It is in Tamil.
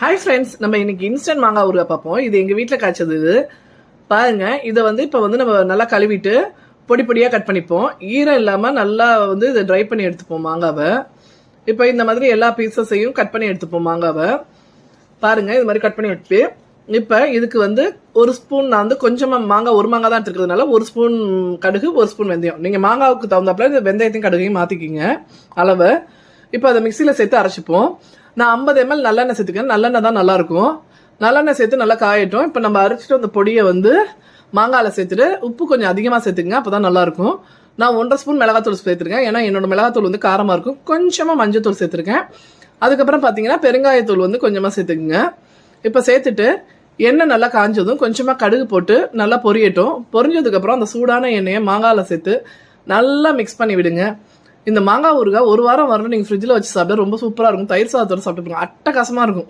ஹாய் ஃப்ரெண்ட்ஸ், நம்ம இன்னைக்கு இன்ஸ்டன்ட் மாங்காய் ஊறுகாய் பார்ப்போம். இது எங்கள் வீட்டில் காய்ச்சது. இது பாருங்க. இதை இப்போ நம்ம நல்லா கழுவிட்டு பொடி பொடியாக கட் பண்ணிப்போம். ஈரம் இல்லாமல் நல்லா இதை ட்ரை பண்ணி எடுத்துப்போம் மாங்காவை. இப்போ இந்த மாதிரி எல்லா பீசஸையும் கட் பண்ணி எடுத்துப்போம் மாங்காவை. பாருங்க, இது மாதிரி கட் பண்ணி எடுத்து இப்போ இதுக்கு ஒரு ஸ்பூன் நான் கொஞ்சமாக மாங்காய், ஒரு மாங்காய் தான் இருக்கிறதுனால ஒரு ஸ்பூன் கடுகு, ஒரு ஸ்பூன் வெந்தயம். நீங்கள் மாங்காவுக்கு தகுந்தாப்புல இந்த வெந்தயத்தையும் கடுகையும் மாற்றிக்கிங்க அளவை. இப்போ அதை மிக்சியில் சேர்த்து அரைச்சிப்போம். நான் 50 ml நல்லெண்ணெய் சேர்த்துக்கேன். நல்லெண்ணெய் தான் நல்லா இருக்கும். நல்லெண்ணெய் சேர்த்து நல்லா காயட்டும். இப்போ நம்ம அரைச்சிட்டு அந்த பொடியை மாங்காயில் சேர்த்துட்டு உப்பு கொஞ்சம் அதிகமாக சேர்த்துக்கங்க, அப்போதான் நல்லா இருக்கும். நான் 1.5 ஸ்பூன் மிளகாத்தூள் சேர்த்துருக்கேன். ஏன்னா என்னோட மிளகாத்தூள் காரமாக இருக்கும். கொஞ்சமாக மஞ்சத்தூள் சேர்த்துருக்கேன். அதுக்கப்புறம் பார்த்தீங்கன்னா பெருங்காயத்தூள் கொஞ்சமாக சேர்த்துக்குங்க. இப்போ சேர்த்துட்டு எண்ணெய் நல்லா காஞ்சதும் கொஞ்சமாக கடுகு போட்டு நல்லா பொரியட்டும். பொரிஞ்சதுக்கப்புறம் அந்த சூடான எண்ணெயை மாங்காயில் சேர்த்து நல்லா மிக்ஸ் பண்ணி விடுங்க. இந்த மாங்காய் ஊறுகாய் 1 வாரம் வரணும். நீங்கள் ஃப்ரிட்ஜில் வச்சு சாப்பிட்டா ரொம்ப சூப்பராக இருக்கும். தயிர் சாதத்தோடு சாப்பிட்டு அட்டகாசமாக இருக்கும்.